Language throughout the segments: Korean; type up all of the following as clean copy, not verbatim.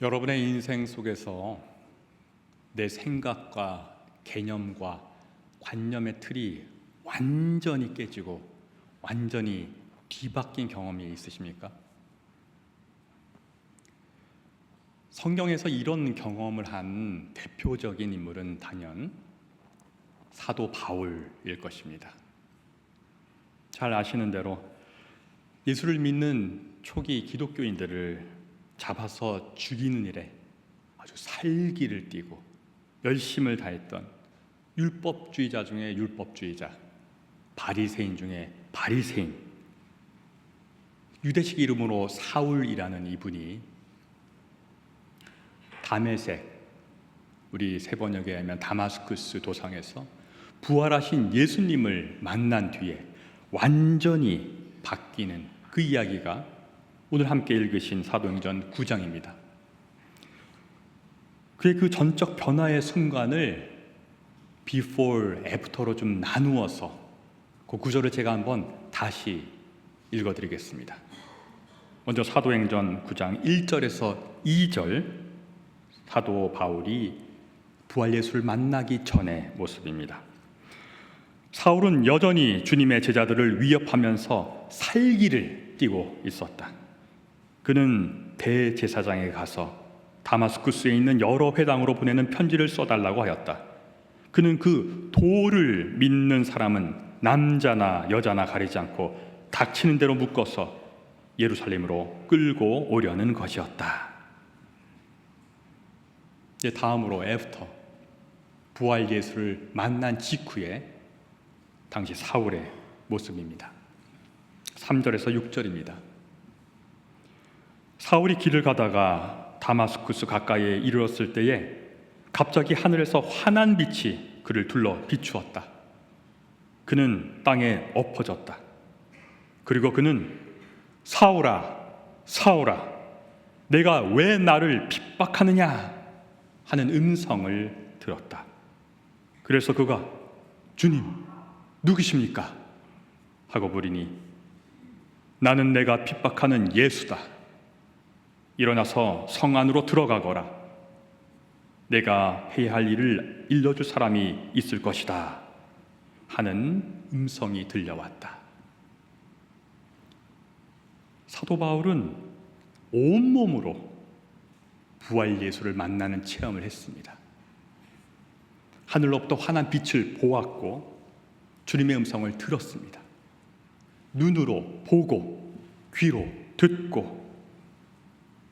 여러분의 인생 속에서 내 생각과 개념과 관념의 틀이 완전히 깨지고 완전히 뒤바뀐 경험이 있으십니까? 성경에서 이런 경험을 한 대표적인 인물은 단연 사도 바울일 것입니다. 잘 아시는 대로 예수를 믿는 초기 기독교인들을 잡아서 죽이는 일에 아주 살기를 띠고 열심을 다했던 율법주의자 중에 율법주의자, 바리새인 중에 바리새인, 유대식 이름으로 사울이라는 이분이 다메섹, 우리 세번역에 하면 다마스쿠스 도상에서 부활하신 예수님을 만난 뒤에 완전히 바뀌는 그 이야기가 오늘 함께 읽으신 사도행전 9장입니다. 그의 그 전적 변화의 순간을 before, after로 좀 나누어서 그 구절을 제가 한번 다시 읽어드리겠습니다. 먼저 사도행전 9장 1절에서 2절, 사도 바울이 부활 예수를 만나기 전의 모습입니다. 사울은 여전히 주님의 제자들을 위협하면서 살기를 띠고 있었다. 그는 대제사장에 가서 다마스쿠스에 있는 여러 회당으로 보내는 편지를 써달라고 하였다. 그는 그 도를 믿는 사람은 남자나 여자나 가리지 않고 닥치는 대로 묶어서 예루살렘으로 끌고 오려는 것이었다. 이제 다음으로 애프터, 부활 예수를 만난 직후에 당시 사울의 모습입니다. 3절에서 6절입니다. 사울이 길을 가다가 다마스쿠스 가까이에 이르렀을 때에 갑자기 하늘에서 환한 빛이 그를 둘러 비추었다. 그는 땅에 엎어졌다. 그리고 그는 사울아, 사울아, 내가 왜 나를 핍박하느냐 하는 음성을 들었다. 그래서 그가 주님, 누구십니까? 하고 물으니 나는 내가 핍박하는 예수다. 일어나서 성 안으로 들어가거라. 내가 해야 할 일을 일러줄 사람이 있을 것이다 하는 음성이 들려왔다. 사도 바울은 온몸으로 부활 예수를 만나는 체험을 했습니다. 하늘로부터 환한 빛을 보았고 주님의 음성을 들었습니다. 눈으로 보고 귀로 듣고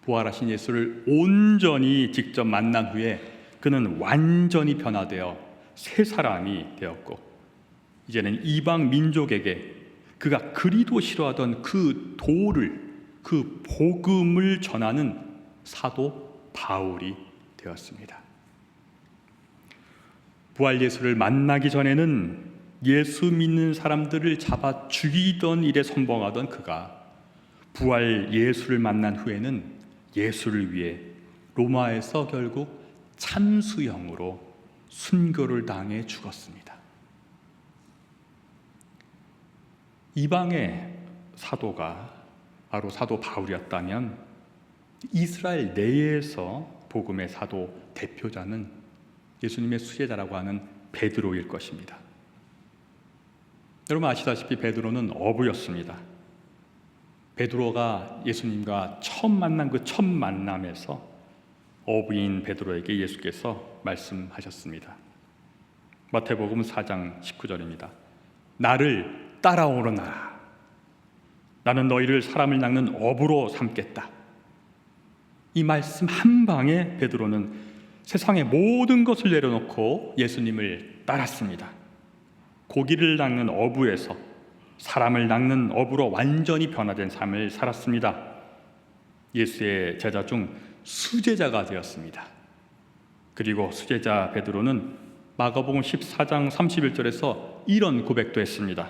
부활하신 예수를 온전히 직접 만난 후에 그는 완전히 변화되어 새 사람이 되었고, 이제는 이방 민족에게 그가 그리도 싫어하던 그 도를, 그 복음을 전하는 사도 바울이 되었습니다. 부활 예수를 만나기 전에는 예수 믿는 사람들을 잡아 죽이던 일에 선봉하던 그가 부활 예수를 만난 후에는 예수를 위해 로마에서 결국 참수형으로 순교를 당해 죽었습니다. 이방의 사도가 바로 사도 바울이었다면 이스라엘 내에서 복음의 사도 대표자는 예수님의 수제자라고 하는 베드로일 것입니다. 여러분 아시다시피 베드로는 어부였습니다. 베드로가 예수님과 처음 만난 그 첫 만남에서 어부인 베드로에게 예수께서 말씀하셨습니다. 마태복음 4장 19절입니다. 나를 따라오너라. 나는 너희를 사람을 낚는 어부로 삼겠다. 이 말씀 한 방에 베드로는 세상의 모든 것을 내려놓고 예수님을 따랐습니다. 고기를 낚는 어부에서 사람을 낚는 어부로 완전히 변화된 삶을 살았습니다. 예수의 제자 중 수제자가 되었습니다. 그리고 수제자 베드로는 마가복음 14장 31절에서 이런 고백도 했습니다.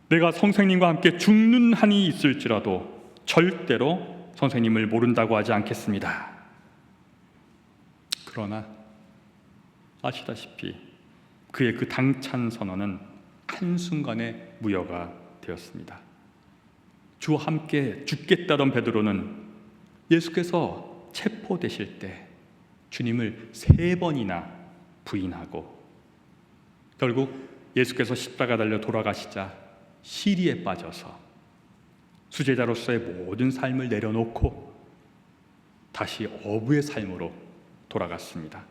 내가 선생님과 함께 죽는 한이 있을지라도 절대로 선생님을 모른다고 하지 않겠습니다. 그러나 아시다시피 그의 그 당찬 선언은 한순간에 무효가 되었습니다. 주와 함께 죽겠다던 베드로는 예수께서 체포되실 때 주님을 3번이나 부인하고 결국 예수께서 십자가 달려 돌아가시자 시리에 빠져서 수제자로서의 모든 삶을 내려놓고 다시 어부의 삶으로 돌아갔습니다.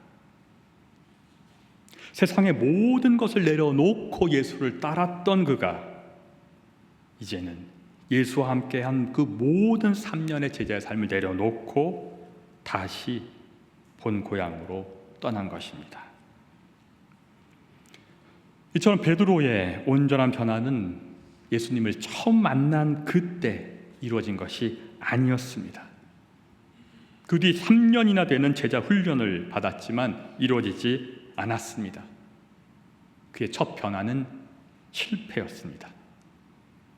세상의 모든 것을 내려놓고 예수를 따랐던 그가 이제는 예수와 함께한 그 모든 3년의 제자의 삶을 내려놓고 다시 본 고향으로 떠난 것입니다. 이처럼 베드로의 온전한 변화는 예수님을 처음 만난 그때 이루어진 것이 아니었습니다. 그 뒤 3년이나 되는 제자 훈련을 받았지만 이루어지지 않았습니다. 그의 첫 변화는 실패였습니다.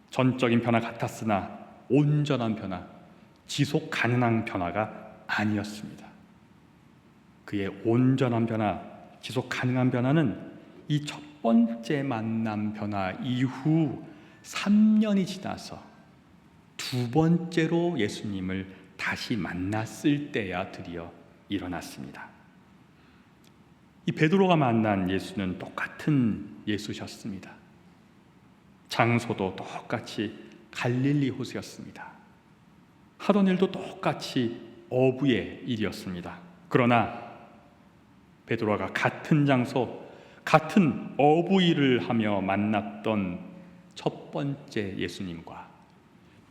전적인 변화 같았으나 온전한 변화, 지속 가능한 변화가 아니었습니다. 그의 온전한 변화, 지속 가능한 변화는 이 첫 번째 만남 변화 이후 3년이 지나서 두 번째로 예수님을 다시 만났을 때야 드디어 일어났습니다. 이 베드로가 만난 예수는 똑같은 예수셨습니다. 장소도 똑같이 갈릴리 호수였습니다. 하던 일도 똑같이 어부의 일이었습니다. 그러나 베드로가 같은 장소, 같은 어부 일을 하며 만났던 첫 번째 예수님과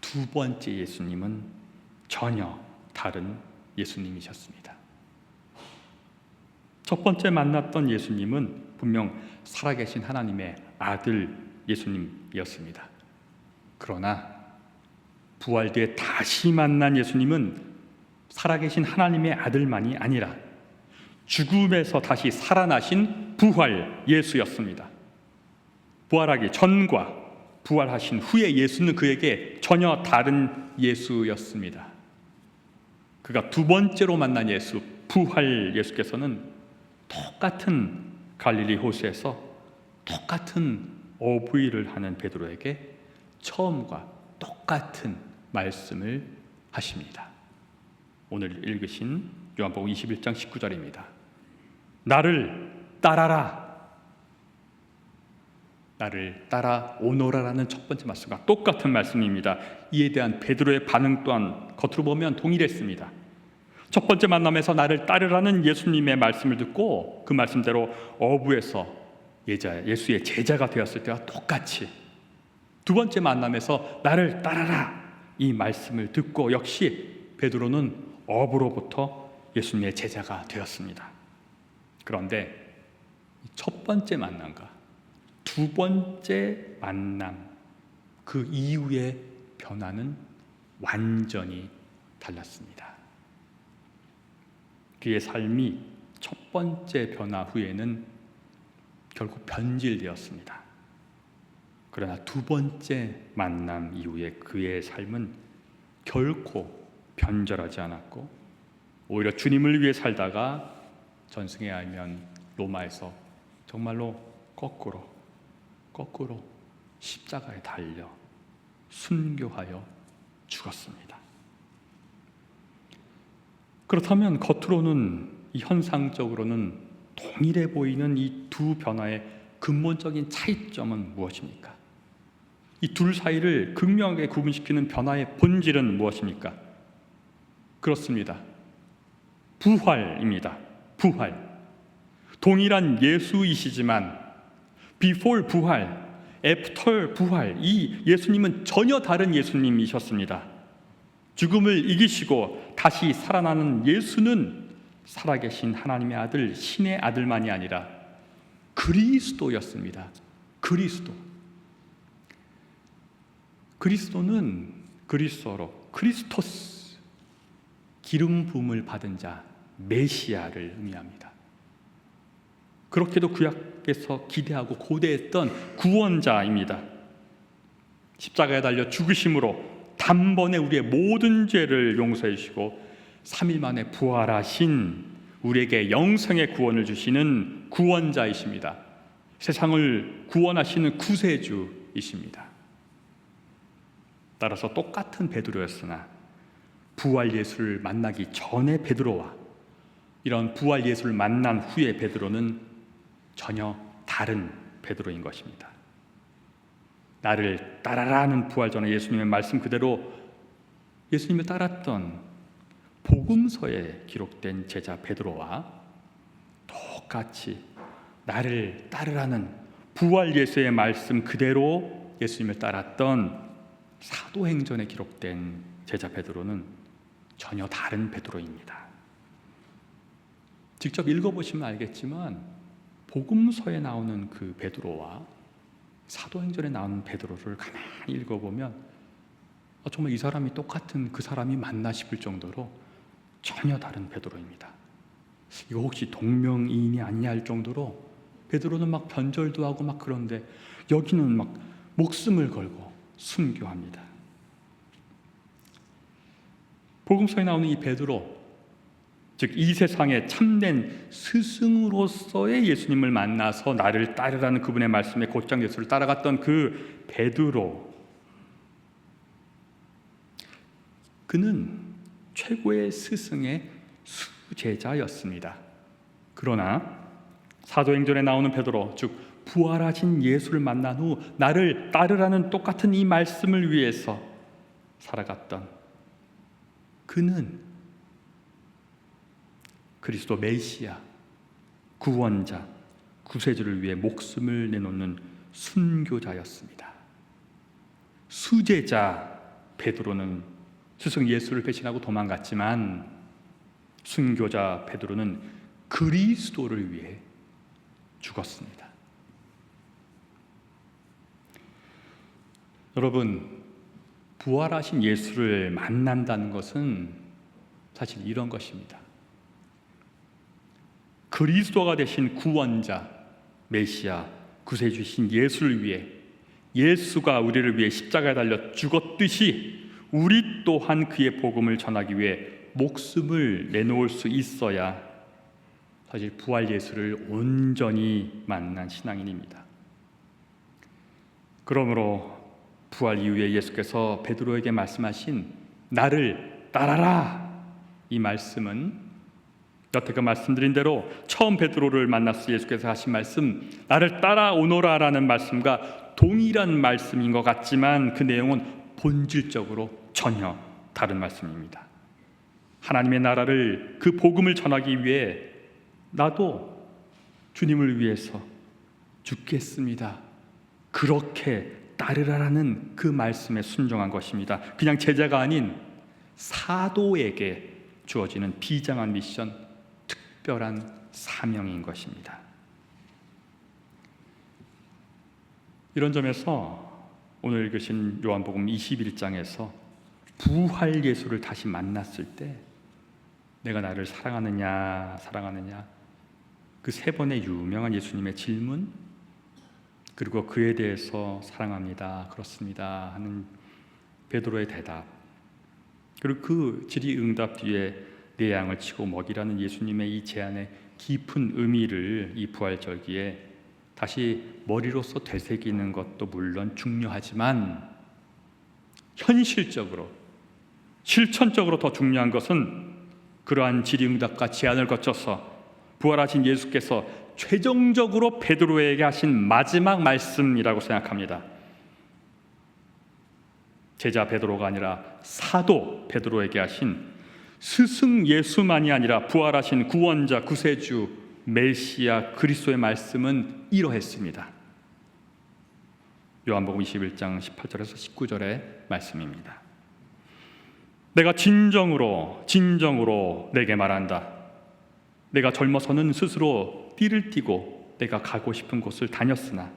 두 번째 예수님은 전혀 다른 예수님이셨습니다. 첫 번째 만났던 예수님은 분명 살아계신 하나님의 아들 예수님이었습니다. 그러나 부활 뒤에 다시 만난 예수님은 살아계신 하나님의 아들만이 아니라 죽음에서 다시 살아나신 부활 예수였습니다. 부활하기 전과 부활하신 후의 예수는 그에게 전혀 다른 예수였습니다. 그가 두 번째로 만난 예수, 부활 예수께서는 똑같은 갈릴리 호수에서 똑같은 어부일을 하는 베드로에게 처음과 똑같은 말씀을 하십니다. 오늘 읽으신 요한복음 21장 19절입니다. 나를 따라라. 나를 따라오너라라는 첫 번째 말씀과 똑같은 말씀입니다. 이에 대한 베드로의 반응 또한 겉으로 보면 동일했습니다. 첫 번째 만남에서 나를 따르라는 예수님의 말씀을 듣고 그 말씀대로 어부에서 예수의 제자가 되었을 때와 똑같이 두 번째 만남에서 나를 따라라 이 말씀을 듣고 역시 베드로는 어부로부터 예수님의 제자가 되었습니다. 그런데 첫 번째 만남과 두 번째 만남 그 이후의 변화는 완전히 달랐습니다. 그의 삶이 첫 번째 변화 후에는 결국 변질되었습니다. 그러나 두 번째 만남 이후에 그의 삶은 결코 변절하지 않았고 오히려 주님을 위해 살다가 전승에 알면 로마에서 정말로 거꾸로 십자가에 달려 순교하여 죽었습니다. 그렇다면 겉으로는 이 현상적으로는 동일해 보이는 이 두 변화의 근본적인 차이점은 무엇입니까? 이 둘 사이를 극명하게 구분시키는 변화의 본질은 무엇입니까? 그렇습니다. 부활입니다. 부활. 동일한 예수이시지만 before 부활, after 부활, 이 예수님은 전혀 다른 예수님이셨습니다. 죽음을 이기시고 다시 살아나는 예수는 살아계신 하나님의 아들, 신의 아들만이 아니라 그리스도였습니다. 그리스도는 그리스어로 크리스토스, 기름 부음을 받은 자, 메시아를 의미합니다. 그렇게도 구약에서 기대하고 고대했던 구원자입니다. 십자가에 달려 죽으심으로 단번에 우리의 모든 죄를 용서해 주시고 3일 만에 부활하신 우리에게 영생의 구원을 주시는 구원자이십니다. 세상을 구원하시는 구세주이십니다. 따라서 똑같은 베드로였으나 부활 예수를 만나기 전에 베드로와 이런 부활 예수를 만난 후에 베드로는 전혀 다른 베드로인 것입니다. 나를 따라라는 부활 전에 예수님의 말씀 그대로 예수님을 따랐던 복음서에 기록된 제자 베드로와 똑같이 나를 따르라는 부활 예수의 말씀 그대로 예수님을 따랐던 사도행전에 기록된 제자 베드로는 전혀 다른 베드로입니다. 직접 읽어보시면 알겠지만 복음서에 나오는 그 베드로와 사도행전에 나오는 베드로를 가만히 읽어보면 정말 이 사람이 똑같은 그 사람이 맞나 싶을 정도로 전혀 다른 베드로입니다. 이거 혹시 동명이인이 아니냐 할 정도로 베드로는 막 변절도 하고 막 그런데 여기는 막 목숨을 걸고 순교합니다. 복음서에 나오는 이 베드로, 즉 이 세상의 참된 스승으로서의 예수님을 만나서 나를 따르라는 그분의 말씀에 곧장 예수를 따라갔던 그 베드로, 그는 최고의 스승의 수제자였습니다. 그러나 사도행전에 나오는 베드로, 즉 부활하신 예수를 만난 후 나를 따르라는 똑같은 이 말씀을 위해서 살아갔던 그는 그리스도 메시아, 구원자, 구세주를 위해 목숨을 내놓는 순교자였습니다. 수제자 베드로는 스승 예수를 배신하고 도망갔지만 순교자 베드로는 그리스도를 위해 죽었습니다. 여러분, 부활하신 예수를 만난다는 것은 사실 이런 것입니다. 그리스도가 되신 구원자, 메시아, 구세주신 예수를 위해, 예수가 우리를 위해 십자가에 달려 죽었듯이 우리 또한 그의 복음을 전하기 위해 목숨을 내놓을 수 있어야 사실 부활 예수를 온전히 만난 신앙인입니다. 그러므로 부활 이후에 예수께서 베드로에게 말씀하신 나를 따라라, 이 말씀은 여태껏 말씀드린 대로 처음 베드로를 만났을 예수께서 하신 말씀, 나를 따라오너라라는 말씀과 동일한 말씀인 것 같지만 그 내용은 본질적으로 전혀 다른 말씀입니다. 하나님의 나라를, 그 복음을 전하기 위해 나도 주님을 위해서 죽겠습니다, 그렇게 따르라라는 그 말씀에 순종한 것입니다. 그냥 제자가 아닌 사도에게 주어지는 비장한 미션, 특별한 사명인 것입니다. 이런 점에서 오늘 읽으신 요한복음 21장에서 부활 예수를 다시 만났을 때 내가 나를 사랑하느냐 그 세 번의 유명한 예수님의 질문, 그리고 그에 대해서 사랑합니다, 그렇습니다 하는 베드로의 대답, 그리고 그 질의응답 뒤에 내 양을 치고 먹이라는 예수님의 이 제안의 깊은 의미를 이 부활절기에 다시 머리로서 되새기는 것도 물론 중요하지만 현실적으로, 실천적으로 더 중요한 것은 그러한 질의응답과 제안을 거쳐서 부활하신 예수께서 최종적으로 베드로에게 하신 마지막 말씀이라고 생각합니다. 제자 베드로가 아니라 사도 베드로에게 하신 스승 예수만이 아니라 부활하신 구원자, 구세주, 메시아 그리스도의 말씀은 이러했습니다. 요한복음 21장 18절에서 19절의 말씀입니다. 내가 진정으로 내게 말한다. 내가 젊어서는 스스로 띠를 띠고 내가 가고 싶은 곳을 다녔으나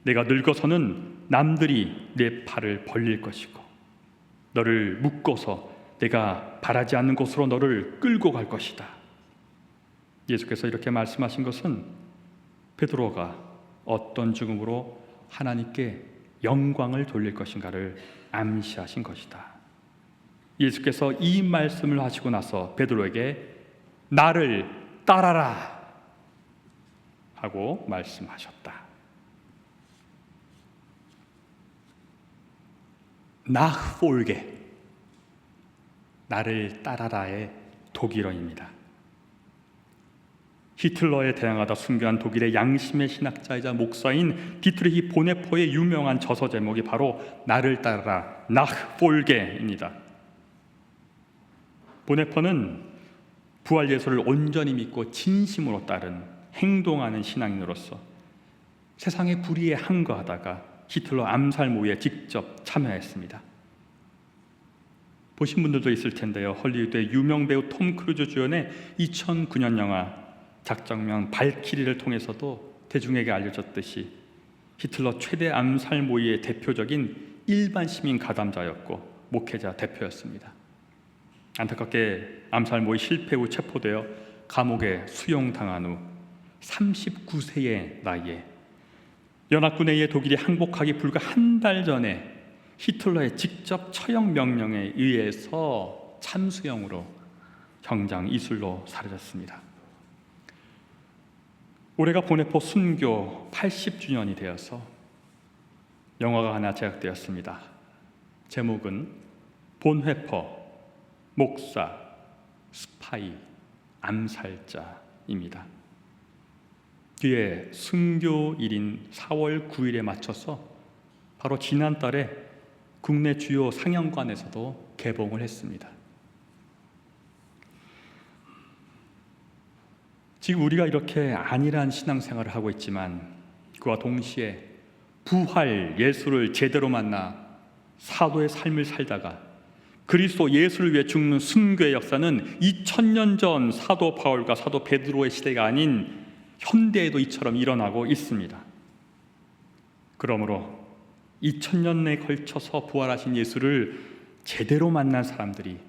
내가 늙어서는 남들이 내 팔을 벌릴 것이고 너를 묶어서 내가 바라지 않는 곳으로 너를 끌고 갈 것이다. 예수께서 이렇게 말씀하신 것은 베드로가 어떤 죽음으로 하나님께 영광을 돌릴 것인가를 암시하신 것이다. 예수께서 이 말씀을 하시고 나서 베드로에게 나를 따라라 하고 말씀하셨다. nachfolge, 나를 따라라의 독일어입니다. 히틀러에 대항하다 순교한 독일의 양심의 신학자이자 목사인 디트리히 보네포의 유명한 저서 제목이 바로 나를 따라라, 나흐폴게입니다. 보네포는 부활 예수를 온전히 믿고 진심으로 따른 행동하는 신앙인으로서 세상의 불의에 항거하다가 히틀러 암살 모의에 직접 참여했습니다. 보신 분들도 있을 텐데요. 헐리우드의 유명 배우 톰 크루즈 주연의 2009년 영화 작정명 발키리를 통해서도 대중에게 알려졌듯이 히틀러 최대 암살 모의의 대표적인 일반 시민 가담자였고 목회자 대표였습니다. 안타깝게 암살 모의 실패 후 체포되어 감옥에 수용당한 후 39세의 나이에 연합군에 의해 독일이 항복하기 불과 한 달 전에 히틀러의 직접 처형 명령에 의해서 참수형으로 형장 이술로 사라졌습니다. 올해가 보네포 순교 80주년이 되어서 영화가 하나 제작되었습니다. 제목은 본회퍼, 목사, 스파이, 암살자입니다. 뒤에 순교일인 4월 9일에 맞춰서 바로 지난달에 국내 주요 상영관에서도 개봉을 했습니다. 지금 우리가 이렇게 안일한 신앙생활을 하고 있지만 그와 동시에 부활 예수를 제대로 만나 사도의 삶을 살다가 그리스도 예수를 위해 죽는 순교의 역사는 2000년 전 사도 바울과 사도 베드로의 시대가 아닌 현대에도 이처럼 일어나고 있습니다. 그러므로 2000년에 걸쳐서 부활하신 예수를 제대로 만난 사람들이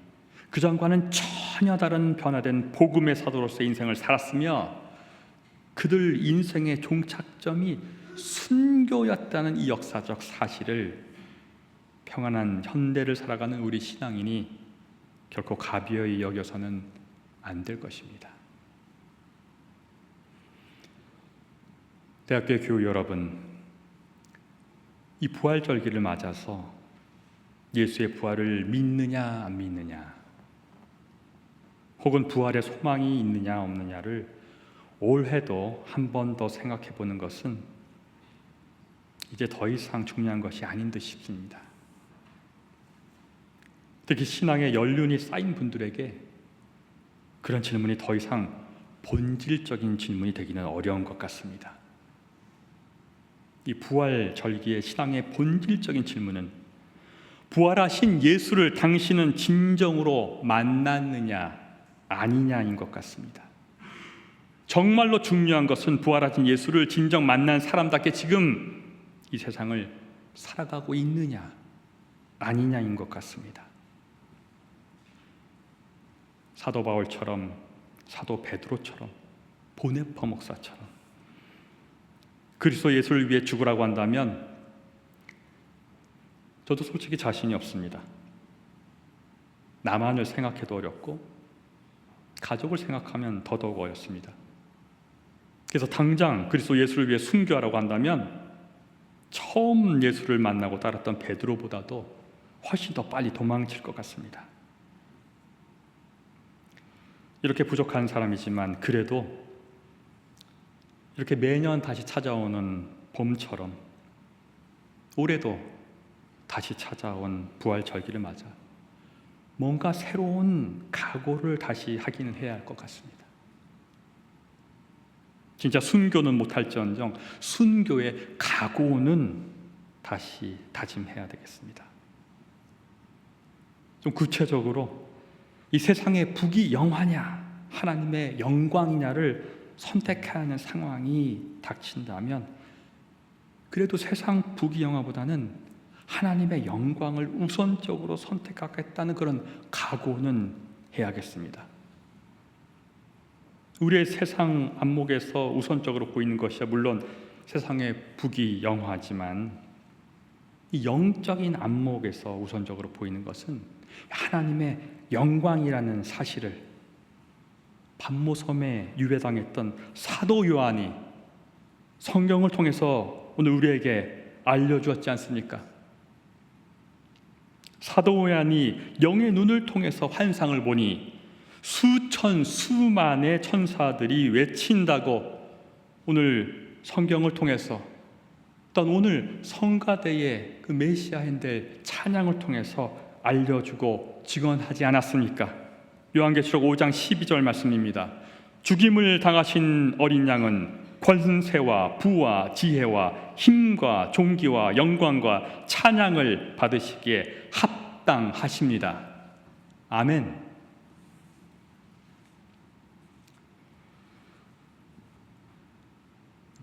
그전과는 전혀 다른 변화된 복음의 사도로서의 인생을 살았으며 그들 인생의 종착점이 순교였다는 이 역사적 사실을 평안한 현대를 살아가는 우리 신앙인이 결코 가벼이 여겨서는 안 될 것입니다. 대학교 교우 여러분, 이 부활절기를 맞아서 예수의 부활을 믿느냐 안 믿느냐, 혹은 부활의 소망이 있느냐 없느냐를 올해도 한 번 더 생각해 보는 것은 이제 더 이상 중요한 것이 아닌 듯 싶습니다. 특히 신앙의 연륜이 쌓인 분들에게 그런 질문이 더 이상 본질적인 질문이 되기는 어려운 것 같습니다. 이 부활 절기의 신앙의 본질적인 질문은 부활하신 예수를 당신은 진정으로 만났느냐 아니냐인 것 같습니다. 정말로 중요한 것은 부활하신 예수를 진정 만난 사람답게 지금 이 세상을 살아가고 있느냐 아니냐인 것 같습니다. 사도 바울처럼, 사도 베드로처럼, 보네포 목사처럼 그리스도 예수를 위해 죽으라고 한다면 저도 솔직히 자신이 없습니다. 나만을 생각해도 어렵고 가족을 생각하면 더더욱 어렵습니다. 그래서 당장 그리스도 예수를 위해 순교하라고 한다면 처음 예수를 만나고 따랐던 베드로보다도 훨씬 더 빨리 도망칠 것 같습니다. 이렇게 부족한 사람이지만 그래도 이렇게 매년 다시 찾아오는 봄처럼 올해도 다시 찾아온 부활 절기를 맞아 뭔가 새로운 각오를 다시 하기는 해야 할 것 같습니다. 진짜 순교는 못할지언정 순교의 각오는 다시 다짐해야 되겠습니다. 좀 구체적으로 이 세상의 북이 영화냐 하나님의 영광이냐를 선택해야 하는 상황이 닥친다면 그래도 세상 북이 영화보다는 하나님의 영광을 우선적으로 선택하겠다는 그런 각오는 해야겠습니다. 우리의 세상 안목에서 우선적으로 보이는 것이야 물론 세상의 북이 영화지만 이 영적인 안목에서 우선적으로 보이는 것은 하나님의 영광이라는 사실을 반모섬에 유배당했던 사도 요한이 성경을 통해서 오늘 우리에게 알려주었지 않습니까? 사도 요한이 영의 눈을 통해서 환상을 보니 수천 수만의 천사들이 외친다고 오늘 성경을 통해서 어떤 오늘 성가대의 그 메시아인 될 찬양을 통해서 알려주고 증언하지 않았습니까? 요한계시록 5장 12절 말씀입니다. 죽임을 당하신 어린 양은 권세와 부와 지혜와 힘과 존귀와 영광과 찬양을 받으시기에 합당하십니다. 아멘.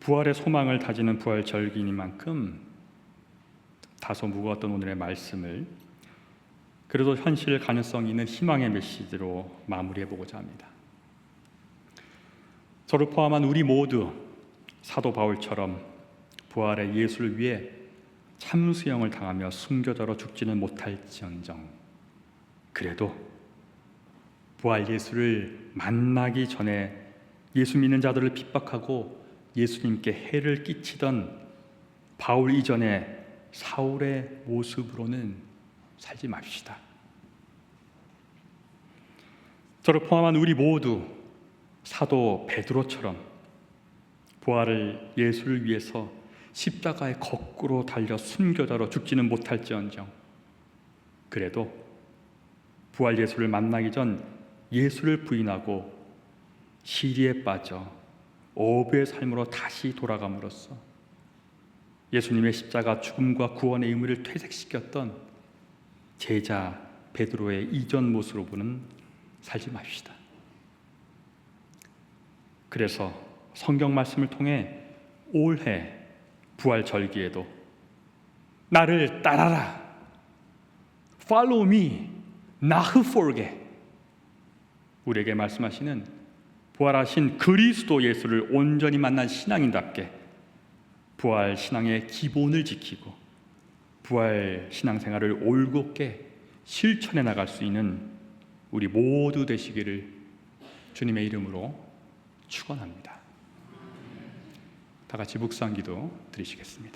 부활의 소망을 다지는 부활절기니만큼 다소 무거웠던 오늘의 말씀을 그래도 현실 가능성 있는 희망의 메시지로 마무리해보고자 합니다. 저를 포함한 우리 모두 사도 바울처럼 부활의 예수를 위해 참수형을 당하며 순교자로 죽지는 못할지언정 그래도 부활 예수를 만나기 전에 예수 믿는 자들을 핍박하고 예수님께 해를 끼치던 바울 이전의 사울의 모습으로는 살지 맙시다. 저를 포함한 우리 모두 사도 베드로처럼 부활을 예수를 위해서 십자가에 거꾸로 달려 순교자로 죽지는 못할지언정 그래도 부활 예수를 만나기 전 예수를 부인하고 시리에 빠져 어부의 삶으로 다시 돌아감으로써 예수님의 십자가 죽음과 구원의 의미를 퇴색시켰던 제자 베드로의 이전 모습으로는 살지 맙시다. 그래서 성경 말씀을 통해 올해 부활 절기에도 나를 따라라, Follow me, not forget. 우리에게 말씀하시는 부활하신 그리스도 예수를 온전히 만난 신앙인답게 부활 신앙의 기본을 지키고 부활 신앙생활을 올곧게 실천해 나갈 수 있는 우리 모두 되시기를 주님의 이름으로 축원합니다. 다 같이 묵상기도 드리시겠습니다.